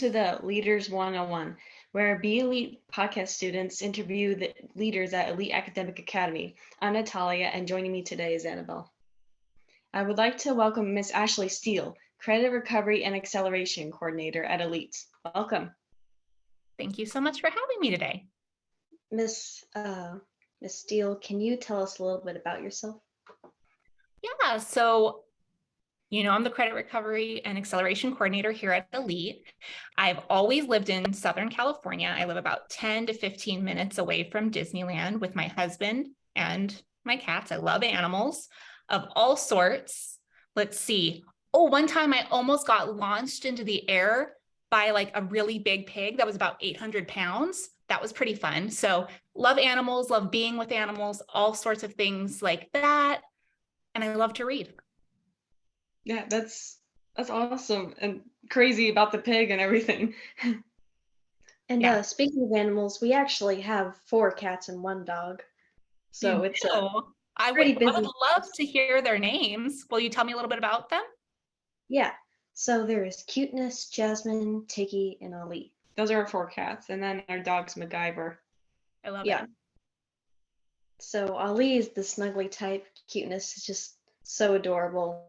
to the Leaders 101, where Be Elite podcast students interview the leaders at Elite Academic Academy. I'm Natalia, and joining me today is Annabelle. I would like to welcome Miss Ashley Steele, Credit Recovery and Acceleration Coordinator at Elite. Welcome. Thank you so much for having me today. Miss Steele, can you tell us a little bit about yourself? Yeah, so I'm the Credit Recovery and Acceleration Coordinator here at Elite. I've always lived in Southern California. I live about 10 to 15 minutes away from Disneyland with my husband and my cats. I love animals of all sorts. Let's see. Oh, one time I almost got launched into the air by like a really big pig that was about 800 pounds. That was pretty fun. So love animals, love being with animals, all sorts of things like that. And I love to read. Yeah, that's awesome and crazy about the pig and everything. And Yeah. Speaking of animals, we actually have 4 cats and 1 dog. So it's I busy. would love to hear their names. Will you tell me a little bit about them? Yeah. So there's Cuteness, Jasmine, Tiggy, and Ali. Those are our 4 cats. And then our dog's MacGyver. I love it. So Ali is the snuggly type. Cuteness is just so adorable.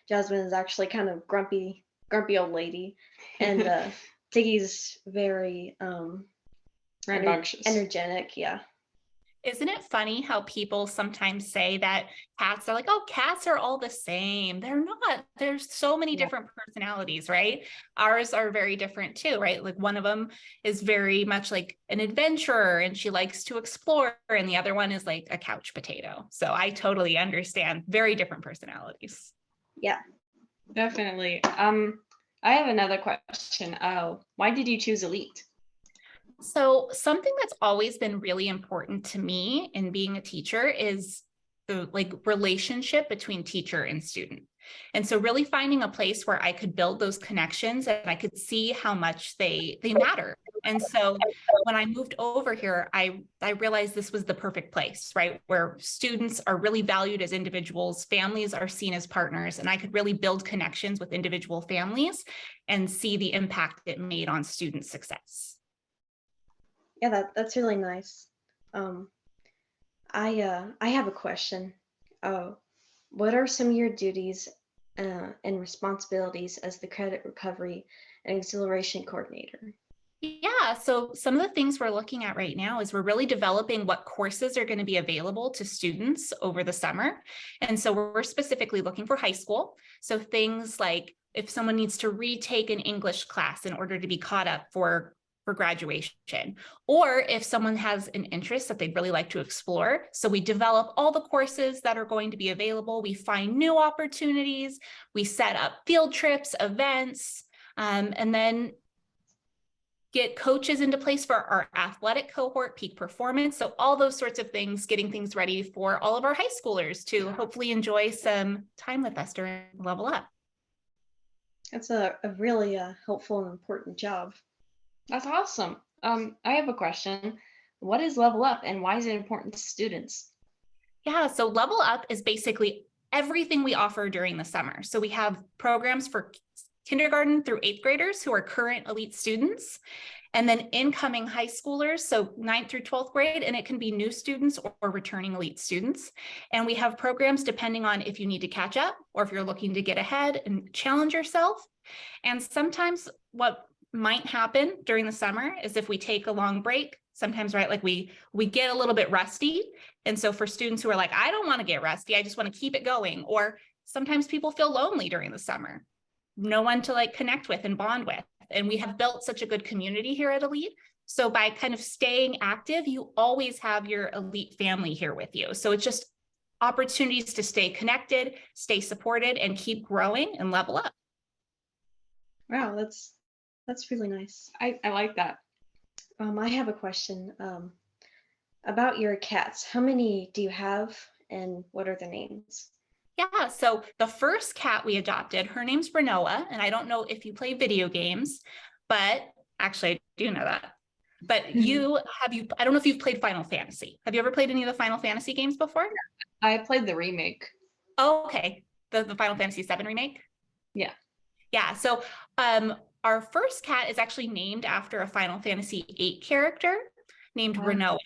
Jasmine is actually kind of grumpy old lady. And Tiggy's very rambunctious. Energetic, yeah. Isn't it funny how people sometimes say that cats are like, oh, cats are all the same? They're not. There's so many different personalities, right? Ours are very different too, right? Like one of them is very much like an adventurer and she likes to explore, and the other one is like a couch potato. So I totally understand very different personalities. Yeah, definitely. I have another question. Why did you choose Elite? So something that's always been really important to me in being a teacher is the relationship between teacher and student. And so really finding a place where I could build those connections and I could see how much they matter. And so when I moved over here, I realized this was the perfect place, right? Where students are really valued as individuals, families are seen as partners, and I could really build connections with individual families and see the impact it made on student success. Yeah, that's really nice. I have a question. What are some of your duties and responsibilities as the Credit Recovery and Acceleration Coordinator? Yeah, so some of the things we're looking at right now is we're really developing what courses are going to be available to students over the summer. And so we're specifically looking for high school. So things like if someone needs to retake an English class in order to be caught up for graduation, or if someone has an interest that they'd really like to explore. So we develop all the courses that are going to be available. We find new opportunities. We set up field trips, events, and then get coaches into place for our athletic cohort, peak performance. So all those sorts of things, getting things ready for all of our high schoolers to hopefully enjoy some time with us during Level Up. That's a really helpful and important job. That's awesome. I have a question. What is Level Up and why is it important to students? Yeah, so Level Up is basically everything we offer during the summer. So we have programs for kindergarten through 8th graders who are current Elite students, and then incoming high schoolers, so 9th through 12th grade, and it can be new students or returning Elite students. And we have programs depending on if you need to catch up or if you're looking to get ahead and challenge yourself. And sometimes what might happen during the summer is if we take a long break, sometimes, right, like we get a little bit rusty. And so for students who are like, I don't want to get rusty, I just want to keep it going. Or sometimes people feel lonely during the summer, no one to like connect with and bond with. And we have built such a good community here at Elite. So by kind of staying active, you always have your Elite family here with you. So it's just opportunities to stay connected, stay supported, and keep growing and level up. Wow, that's really nice. I like that. I have a question about your cats. How many do you have and what are their names? Yeah, so the first cat we adopted, her name's Renoa, and I don't know if you play video games, but actually I do know that. But I don't know if you've played Final Fantasy. Have you ever played any of the Final Fantasy games before? I played the remake. Oh, okay. The Final Fantasy VII remake? Yeah. Yeah, so our first cat is actually named after a Final Fantasy VIII character named Renoa.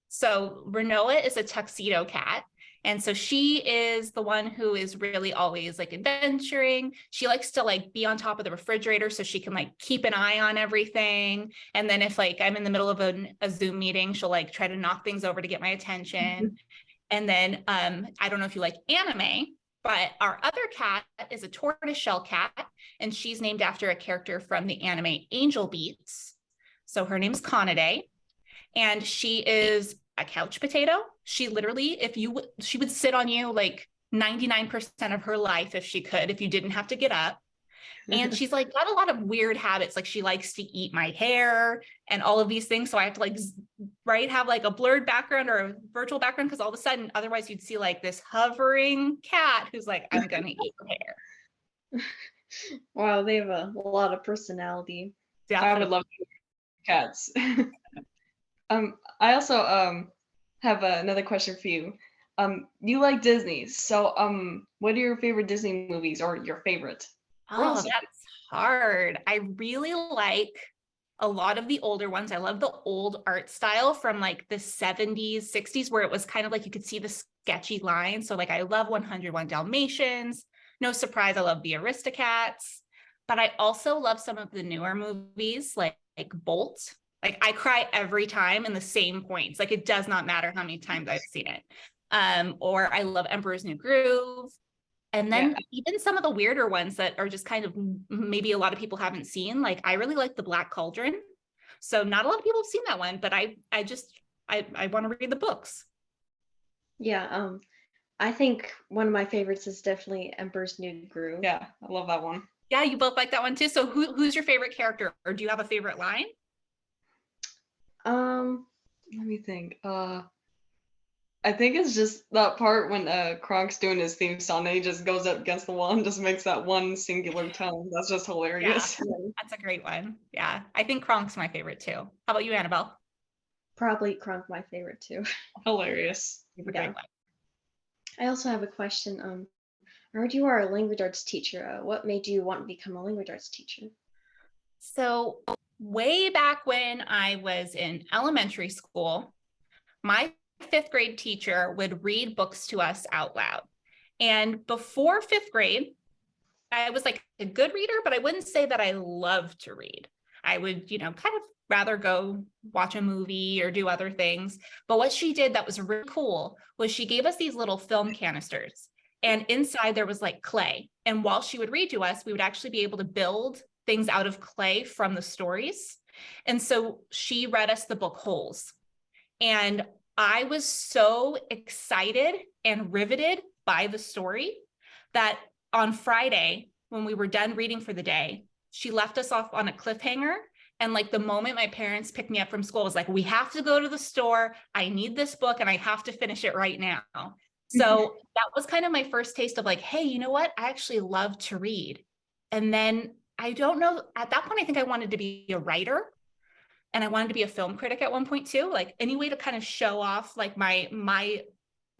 So Renoa is a tuxedo cat. And so she is the one who is really always like adventuring. She likes to like be on top of the refrigerator so she can like keep an eye on everything. And then if like I'm in the middle of a Zoom meeting, she'll like try to knock things over to get my attention. And then I don't know if you like anime, but our other cat is a tortoiseshell cat, and she's named after a character from the anime Angel Beats. So her name's Kanade, and she is a couch potato. She literally, she would sit on you like 99% of her life if she could, if you didn't have to get up. And she's like got a lot of weird habits. Like she likes to eat my hair and all of these things. So I have to like, have like a blurred background or a virtual background, because all of a sudden, otherwise you'd see like this hovering cat who's like, I'm going to eat your hair. Wow, they have a lot of personality. Definitely. I would love cats. I also have another question for you. You like Disney, so what are your favorite Disney movies, or your favorite? Oh, that's hard. I really like a lot of the older ones. I love the old art style from like the 70s, 60s, where it was kind of like you could see the sketchy lines. So like I love 101 Dalmatians. No surprise, I love the Aristocats. But I also love some of the newer movies like Bolt. Like I cry every time in the same points. Like it does not matter how many times I've seen it. Or I love Emperor's New Groove. And then even some of the weirder ones that are just kind of maybe a lot of people haven't seen, like I really like The Black Cauldron. So not a lot of people have seen that one, but I want to read the books. Yeah, I think one of my favorites is definitely Emperor's New Groove. Yeah, I love that one. Yeah, you both like that one too. So who's your favorite character, or do you have a favorite line? Let me think. I think it's just that part when Kronk's doing his theme song and he just goes up against the wall and just makes that one singular tone. That's just hilarious. Yeah, that's a great one. Yeah, I think Kronk's my favorite too. How about you, Annabelle? Probably Kronk my favorite too. Hilarious. Great one. I also have a question. I heard you are a language arts teacher. What made you want to become a language arts teacher? So way back when I was in elementary school, my fifth grade teacher would read books to us out loud. And before fifth grade, I was like a good reader, but I wouldn't say that I loved to read. I would, kind of rather go watch a movie or do other things. But what she did that was really cool was she gave us these little film canisters, and inside there was like clay. And while she would read to us, we would actually be able to build things out of clay from the stories. And so she read us the book Holes. And I was so excited and riveted by the story that on Friday, when we were done reading for the day, she left us off on a cliffhanger. And like the moment my parents picked me up from school, I was like, we have to go to the store. I need this book and I have to finish it right now. So that was kind of my first taste of like, hey, you know what? I actually love to read. And then I don't know, at that point, I think I wanted to be a writer. And I wanted to be a film critic at one point too, like any way to kind of show off like my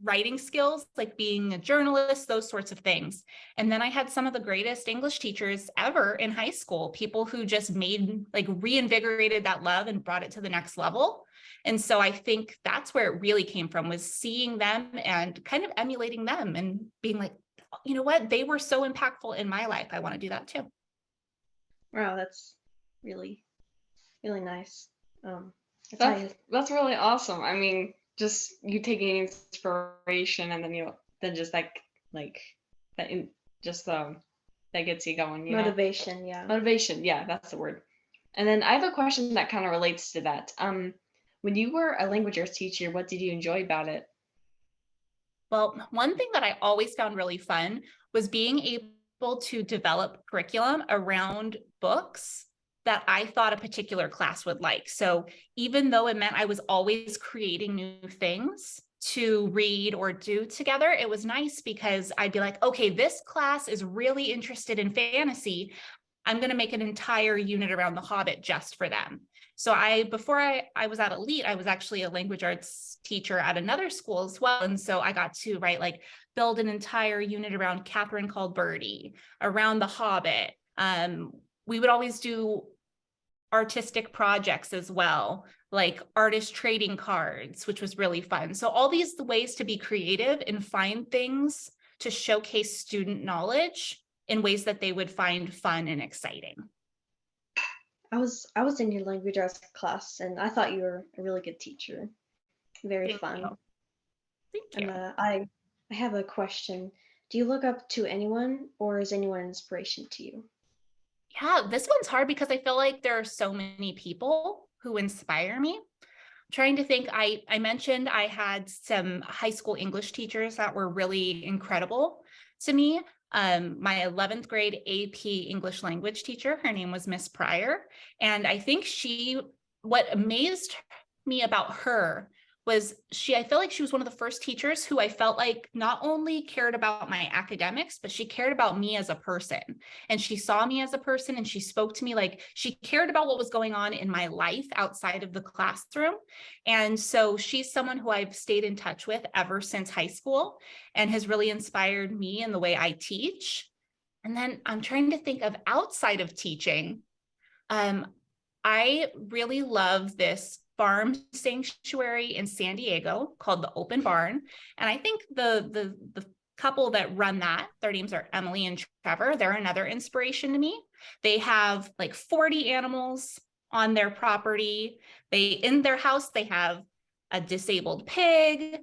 writing skills, like being a journalist, those sorts of things. And then I had some of the greatest English teachers ever in high school, people who just reinvigorated that love and brought it to the next level. And so I think that's where it really came from, was seeing them and kind of emulating them and being like, you know what, they were so impactful in my life. I want to do that too. Wow, that's really nice. That's really awesome. I mean, just you taking inspiration and then then just that that gets you going. Motivation, Motivation, yeah, that's the word. And then I have a question that kind of relates to that. When you were a language arts teacher, what did you enjoy about it? Well, one thing that I always found really fun was being able to develop curriculum around books that I thought a particular class would like. So even though it meant I was always creating new things to read or do together, it was nice because I'd be like, okay, this class is really interested in fantasy. I'm going to make an entire unit around The Hobbit just for them. So before I was at Elite, I was actually a language arts teacher at another school as well. And so I got to build an entire unit around Catherine Called Birdie, around The Hobbit, we would always do artistic projects as well, like artist trading cards, which was really fun. So all these ways to be creative and find things to showcase student knowledge in ways that they would find fun and exciting. I was in your language arts class, and I thought you were a really good teacher. Very Thank fun. you. Thank you. And I have a question. Do you look up to anyone, or is anyone an inspiration to you? Yeah, this one's hard because I feel like there are so many people who inspire me. I'm trying to think, I mentioned I had some high school English teachers that were really incredible to me. My 11th grade AP English language teacher, her name was Miss Pryor. And I think what amazed me about her was I felt like she was one of the first teachers who I felt like not only cared about my academics, but she cared about me as a person. And she saw me as a person and she spoke to me like she cared about what was going on in my life outside of the classroom. And so she's someone who I've stayed in touch with ever since high school and has really inspired me in the way I teach. And then I'm trying to think of outside of teaching. I really love this farm sanctuary in San Diego called the Open Barn. And I think the couple that run that, their names are Emily and Trevor. They're another inspiration to me. They have like 40 animals on their property. In their house, they have a disabled pig,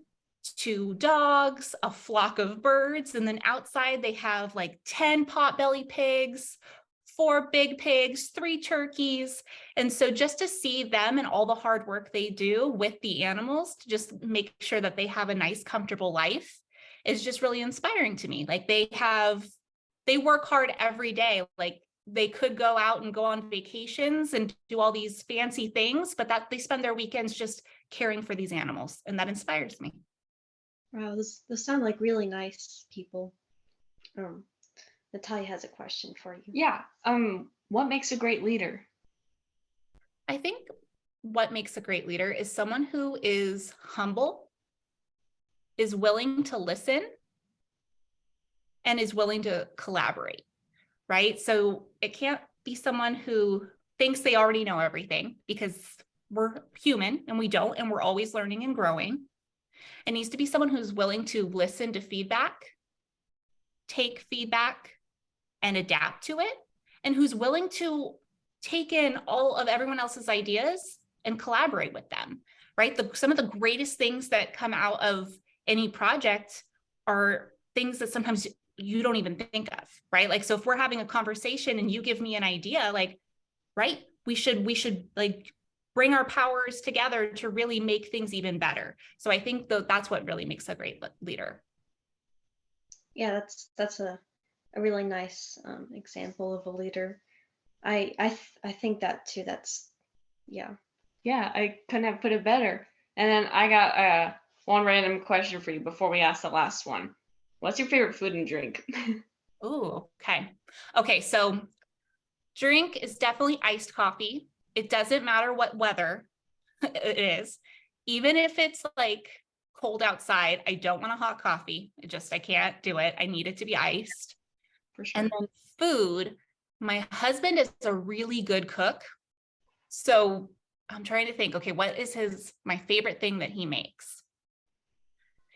2 dogs, a flock of birds. And then outside they have like 10 potbelly pigs, 4 big pigs, 3 turkeys. And so just to see them and all the hard work they do with the animals to just make sure that they have a nice, comfortable life is just really inspiring to me. Like they work hard every day. Like they could go out and go on vacations and do all these fancy things, but that they spend their weekends just caring for these animals. And that inspires me. Wow, those sound like really nice people. Natalia has a question for you. Yeah. What makes a great leader? I think what makes a great leader is someone who is humble, is willing to listen, and is willing to collaborate, right? So it can't be someone who thinks they already know everything, because we're human and we don't, and we're always learning and growing. It needs to be someone who's willing to listen to feedback, take feedback, and adapt to it, and who's willing to take in all of everyone else's ideas and collaborate with them, right? Some of the greatest things that come out of any project are things that sometimes you don't even think of, right? Like, so if we're having a conversation and you give me an idea, like, right, we should like bring our powers together to really make things even better. So I think that's what really makes a great leader. Yeah, that's a really nice example of a leader. I think that too. That's yeah. Yeah, I couldn't have put it better. And then I got one random question for you before we ask the last one. What's your favorite food and drink? Ooh, okay. Okay, so drink is definitely iced coffee. It doesn't matter what weather it is. Even if it's like cold outside, I don't want a hot coffee. I can't do it. I need it to be iced. For sure. And then food, my husband is a really good cook. So I'm trying to think, okay, what is my favorite thing that he makes?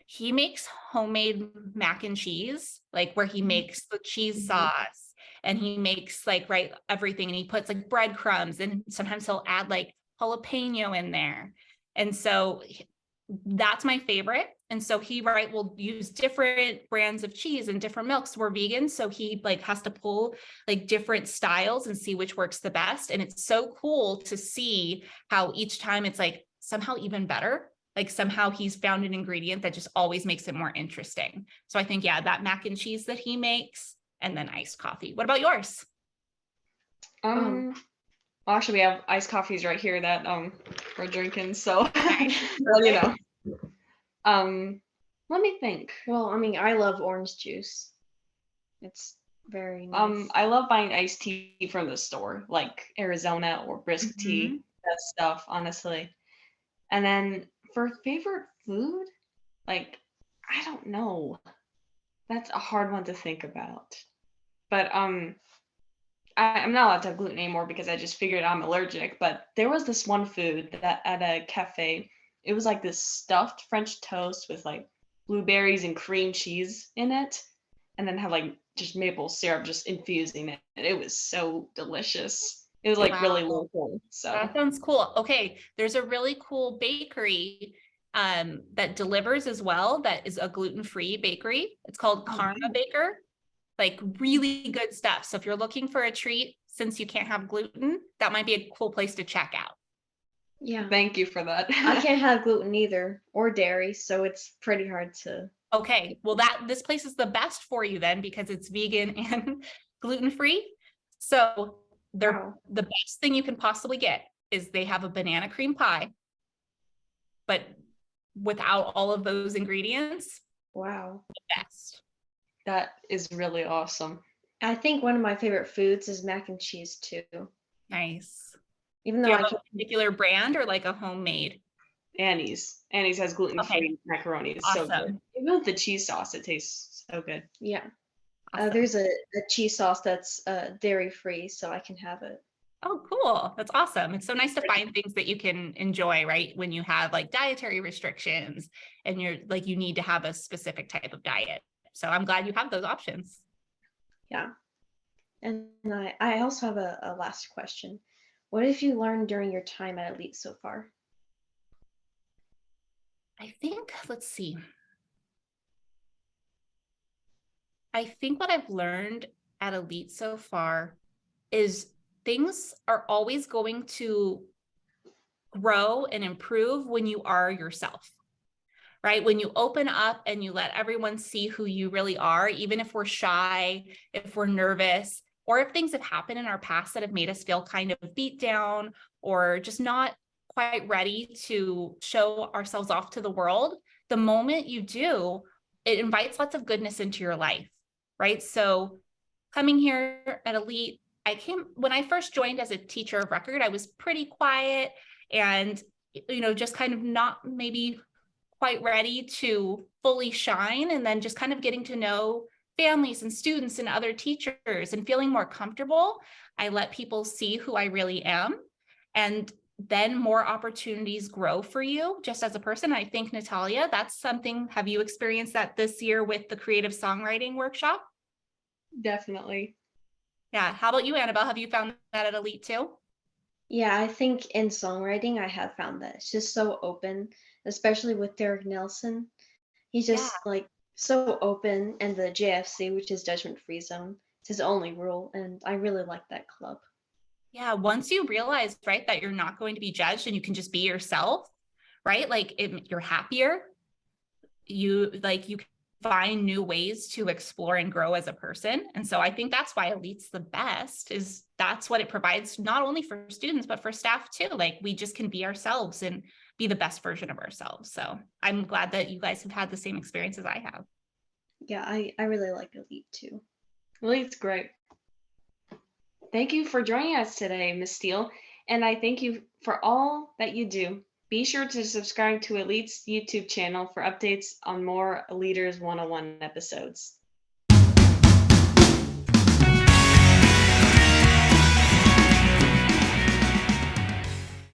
He makes homemade mac and cheese, like where he makes the cheese sauce and he makes like, right, everything. And he puts like breadcrumbs and sometimes he'll add like jalapeno in there. And so that's my favorite. And so he, right, will use different brands of cheese and different milks. We're vegan. So he like has to pull like different styles and see which works the best. And it's so cool to see how each time it's like somehow even better. Like somehow he's found an ingredient that just always makes it more interesting. So I think, yeah, that mac and cheese that he makes and then iced coffee. What about yours? Well, actually we have iced coffees right here that we're drinking. So well, you know. Let me think. Well, I mean, I love orange juice. It's very nice. I love buying iced tea from the store, like Arizona or brisk tea, that stuff, honestly. And then for favorite food, like, I don't know. That's a hard one to think about. But I'm not allowed to have gluten anymore because I just figured I'm allergic, but there was this one food that at a cafe, it was like this stuffed French toast with like blueberries and cream cheese in it, and then have like just maple syrup just infusing it. And it was so delicious. It was like really Wow. local. So That sounds cool. Okay, there's a really cool bakery that delivers as well. That is a gluten-free bakery. It's called Karma Baker. Like really good stuff. So if you're looking for a treat, since you can't have gluten, that might be a cool place to check out. Yeah. thank you for that. I can't have gluten either or dairy, so it's pretty hard to. Okay, well this place is the best for you then because it's vegan and gluten-free. So Wow. the best thing you can possibly get is they have a banana cream pie, but without all of those ingredients, Wow. the best. That is really awesome. I think one of my favorite foods is mac and cheese too. Nice. Even Do though you I have can. a particular brand or like a homemade? Annie's. Annie's has gluten-free Okay, macaroni. It's so good. awesome. Even with the cheese sauce, it tastes so good. Yeah. Awesome. There's a cheese sauce that's dairy free, so I can have it. Oh, cool. That's awesome. It's so nice to find things that you can enjoy, right? When you have like dietary restrictions and you're like, you need to have a specific type of diet. So I'm glad you have those options. Yeah. And I also have a last question. What have you learned during your time at Elite so far? I think, let's see. I think what I've learned at Elite so far is things are always going to grow and improve when you are yourself, right? When you open up and you let everyone see who you really are, even if we're shy, if we're nervous, or if things have happened in our past that have made us feel kind of beat down or just not quite ready to show ourselves off to the world, the moment you do, it invites lots of goodness into your life, right? So coming here at Elite, when I first joined as a teacher of record, I was pretty quiet and, just kind of not maybe quite ready to fully shine, and then just kind of getting to know families and students and other teachers and feeling more comfortable. I let people see who I really am, and then more opportunities grow for you just as a person. I think, Natalia, that's something, have you experienced that this year with the creative songwriting workshop? Definitely. Yeah. How about you, Annabelle? Have you found that at Elite too? Yeah, I think in songwriting, I have found that it's just so open, especially with Derek Nelson. He's Yeah. just like so open, and the JFC, which is Judgment Free Zone, it's his only rule, and I really like that club. Yeah. Once you realize, right, that you're not going to be judged and you can just be yourself, right? Like you're happier. You can find new ways to explore and grow as a person. And so I think that's why Elite's the best, is that's what it provides, not only for students, but for staff too. Like we just can be ourselves and be the best version of ourselves. So I'm glad that you guys have had the same experience as I have. Yeah, I really like Elite too. Elite's great. Thank you for joining us today, Miss Steele, and I thank you for all that you do. Be sure to subscribe to Elite's YouTube channel for updates on more Leaders 101 episodes.